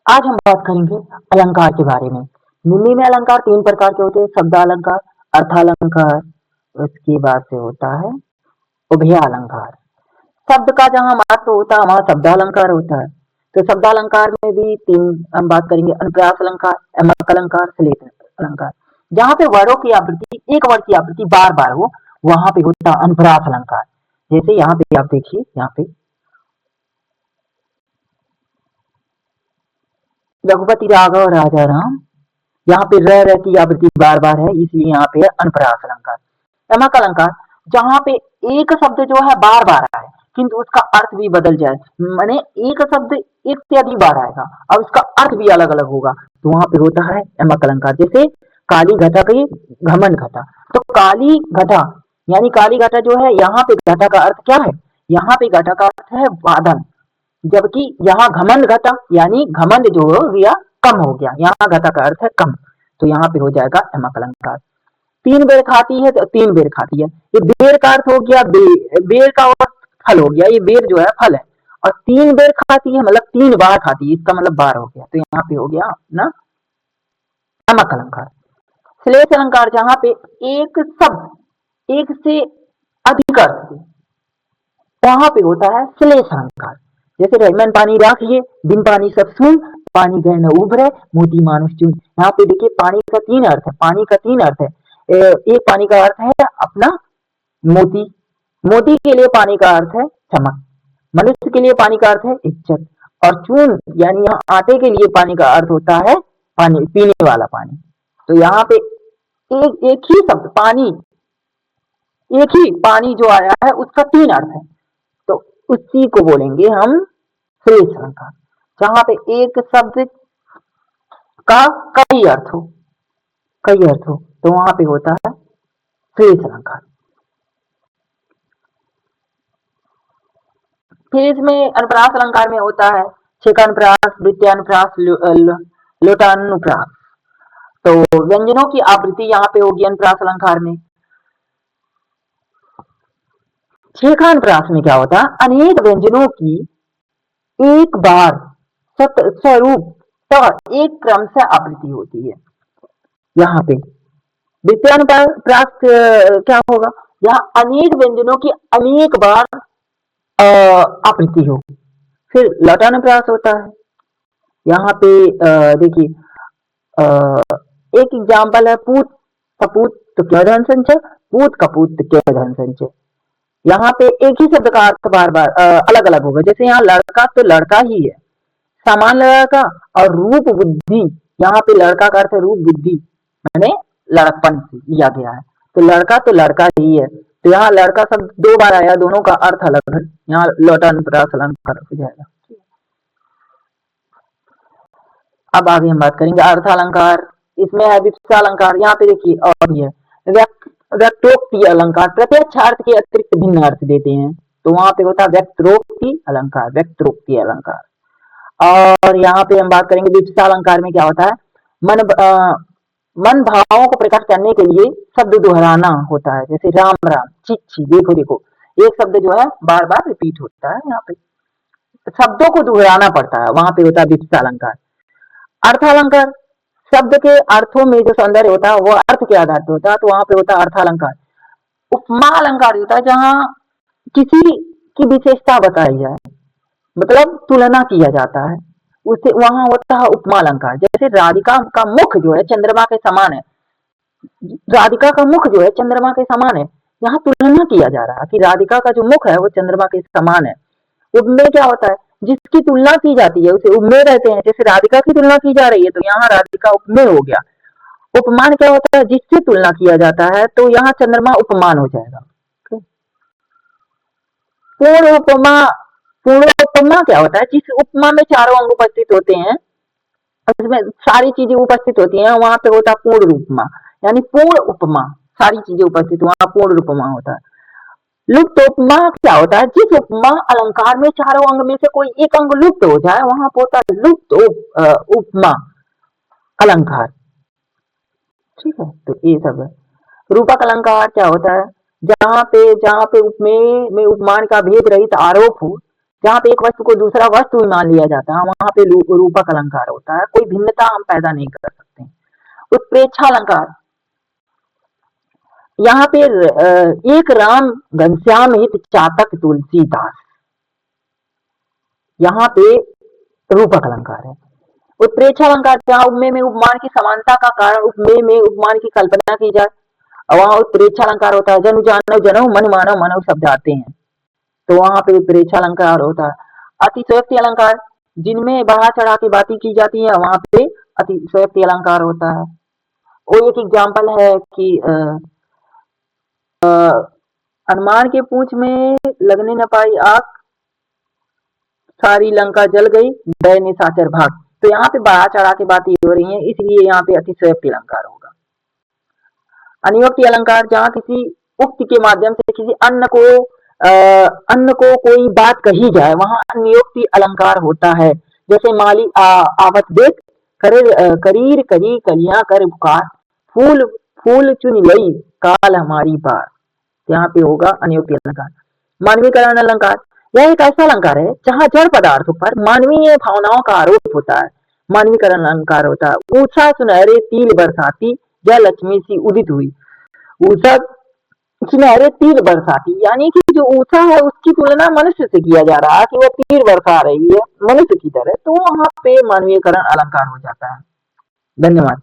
आज हम बात करेंगे अलंकार के बारे में। निम्न में अलंकार तीन प्रकार के होते हैं: शब्दालंकार, अर्थालंकार, उसके बाद से होता है उभयालंकार। शब्द का जहाँ महत्व होता है वहाँ शब्दालंकार होता है। तो शब्दालंकार में भी तीन हम बात करेंगे: अनुप्रास अलंकार, यमक अलंकार, श्लेष अलंकार। जहाँ पे वर्णों की आवृत्ति, एक वर्ड की आवृत्ति बार बार हो, वहां पे होता है अनुप्रास अलंकार। जैसे यहाँ पे आप देखिए, यहाँ पे रघुपति राघव राजा राम, यहाँ पे र की आवृत्ति बार बार है, इसलिए यहाँ पे है अनुप्रास अलंकार। यमक अलंकार, जहाँ पे एक शब्द जो है बार बार आए किंतु उसका अर्थ भी बदल जाए, माने एक शब्द एक से अधिक बार आएगा और उसका अर्थ भी अलग अलग होगा, तो वहां पे होता है यमक अलंकार। जैसे काली घटा की घमंड घटा, तो काली घटा यानी काली घटा जो है, यहाँ पे घटा का अर्थ क्या है? यहाँ पे घटा का अर्थ है बादल, जबकि यहाँ घमंड घटा यानी घमंड जो हो गया कम हो गया, यहाँ घटा का अर्थ है कम, तो यहाँ पे हो जाएगा यमक अलंकार। तीन बेर खाती है तो तीन बेर खाती है, ये बेर का अर्थ हो गया बेर का अर्थ फल हो गया, ये बेर जो है फल है, और तीन बेर खाती है मतलब तीन बार खाती है, इसका मतलब बार हो गया, तो यहाँ पे हो गया ना यमक अलंकार। श्लेष अलंकार, जहाँ पे एक शब्द एक से अधिक अर्थ है, वहां पे होता है श्लेष अलंकार। जैसे रहीमन पानी राखिए, बिन पानी सब सून, पानी गए न उभरे, मोती मानुष चून। यहाँ पे देखिए पानी का तीन अर्थ है, पानी का तीन अर्थ है। एक पानी का अर्थ है अपना मोती, मोती के लिए पानी का अर्थ है चमक, मनुष्य के लिए पानी का अर्थ है इज्जत, और चून यानी यहाँ आटे के लिए पानी का अर्थ होता है पानी, पीने वाला पानी। तो यहाँ पे एक एक ही शब्द पानी, एक ही पानी जो आया है उसका तीन अर्थ है, तो उसी को बोलेंगे हम श्लेष अलंकार। जहाँ पे एक शब्द का कई अर्थ हो, कई अर्थ हो, तो वहां पे होता है श्लेष अलंकार। फिर इसमें अनुप्रास अलंकार में होता है छेकानुप्रास, वृत्यानुप्रास, लोटानुप्रास। तो व्यंजनों की आवृत्ति यहाँ पे होगी अनुप्रास अलंकार में। छेकानुप्रास में क्या होता है? अनेक व्यंजनों की एक बार स्वरूप एक क्रम से आवृत्ति होती है। यहाँ पे विषयानुप्रास क्या होगा? यहाँ अनेक व्यंजनों की अनेक बार आवृत्ति हो। फिर लटानुप्रास होता है, यहाँ पे देखिए एक एग्जाम्पल है पूत कपूत तो क्या धन संचय, पूत कपूत क्या धन संचय। यहाँ पे एक ही शब्द का अर्थ बार बार अलग अलग होगा। जैसे यहाँ लड़का तो लड़का ही है, सामान लड़का, और रूप बुद्धि, यहाँ पे लड़का का अर्थ है रूप बुद्धि, मैंने लड़कपन लिया गया है, तो लड़का तो लड़का ही है, तो यहाँ लड़का शब्द दो बार आया, दोनों का अर्थ अलग है, यहाँ लोटानुप्रास अलंकार हो जाएगा। अब आगे हम बात करेंगे अर्थालंकार। इसमें है विपक्षा अलंकार, यहाँ पे देखिए और भी है व्यक्तोक्ति अलंकार, प्रत्यक्ष अर्थ के अतिरिक्त भिन्न अर्थ देते हैं, तो वहां पे होता है व्यक्तोक्ति अलंकार, व्यक्तोक्ति अलंकार। और यहाँ पे हम बात करेंगे विपक्षा अलंकार में क्या होता है? मन भावों को प्रकट करने के लिए शब्द दोहराना होता है। जैसे राम राम, चिच्ची, देखो देखो, एक शब्द जो है बार बार रिपीट होता है, यहाँ पे शब्दों को दोहराना पड़ता है, वहां पे होता है विपक्षा अलंकार। अर्थालंकार, शब्द के अर्थों में जो सौंदर्य होता है वो अर्थ के आधार पर होता है, तो वहां पे होता है अर्थालंकार। उपमा अलंकार होता है जहाँ किसी की विशेषता बताई जाए, मतलब तुलना किया जाता है उससे, वहां होता है उपमा अलंकार। जैसे राधिका का मुख जो है चंद्रमा के समान है, राधिका का मुख जो है चंद्रमा के समान है, यहाँ तुलना किया जा रहा है कि राधिका का जो मुख है वो चंद्रमा के समान है। उपमेय क्या होता है? जिसकी तुलना की जाती है उसे उपमेय रहते हैं। जैसे राधिका की तुलना की जा रही है तो यहाँ राधिका उपमेय हो गया। उपमान क्या होता है? जिससे तुलना किया जाता है, तो यहाँ चंद्रमा उपमान हो जाएगा। पूर्ण उपमा, पूर्ण उपमा क्या होता है? जिस उपमा में चारों अंग उपस्थित होते हैं, उसमें सारी चीजें उपस्थित होती हैं, वहां पे होता है पूर्ण उपमा, यानी पूर्ण उपमा, सारी चीजें उपस्थित, वहां पूर्ण उपमा होता है। लुप्त उपमा क्या होता है? जिस उपमा अलंकार में चारों अंग में से कोई एक अंग लुप्त हो जाए, वहां पर होता है लुप्त उपमा अलंकार। ठीक है, तो ये सब है। रूपक अलंकार क्या होता है? जहाँ पे उपमेय में उपमान का भेद रहित आरोप हो, जहाँ पे एक वस्तु को दूसरा वस्तु ही मान लिया जाता है, वहां पे रूपक अलंकार होता है, कोई भिन्नता हम पैदा नहीं कर सकते। उत्प्रेक्षा अलंकार, यहाँ पे एक राम घनश्याम हित चातक तुलसीदास, यहाँ पे रूपक अलंकार है। उत्प्रेक्षा अलंकार, जहाँ उपमेय में उपमान की समानता का कारण उपमेय में उपमान की कल्पना की जाए, वहां उत्प्रेक्षा अलंकार होता है। जनु जानव जनऊ मन मानव मनव शब्द आते हैं, तो वहां पे उत्प्रेक्षा अलंकार होता है। अतिशयोक्ति अलंकार, जिनमें बढ़ा चढ़ा के बातें की जाती है, वहां पे अतिशयोक्ति अलंकार होता है। वो एक एग्जाम्पल है कि हनुमान के पूंछ में लगने न पाई आग, सारी लंका जल गई, डय निशाचर भाग। तो यहाँ पे बढ़ा चढ़ा के बातें हो रही हैं, इसलिए यहाँ पे अतिशयोक्ति अलंकार होगा। अनियोक्ति अलंकार, जहाँ किसी उक्ति के माध्यम से किसी अन्य को कोई बात कही जाए, वहां अनियोक्ति अलंकार होता है। जैसे माली आवत देख करीर करी कलियां कर पुकार, फूल फूल चुन लई काल हमारी बार, यहाँ पे होगा अनियोक्ति अलंकार। मानवीकरण अलंकार, यह एक ऐसा अलंकार है जहाँ जड़ पदार्थों पर मानवीय भावनाओं का आरोप होता है। मानवीकरण अलंकार होता है। ऊषा सुनहरे तिल बरसाती, जय लक्ष्मी सी उदित हुई। ऊषा सुनहरे तीर बरसाती, यानी कि जो ऊषा है उसकी तुलना मनुष्य से किया जा रहा है कि वो तीर बरसा रही है मनुष्य की तरह, तो वहां पे मानवीयकरण अलंकार हो जाता है। धन्यवाद।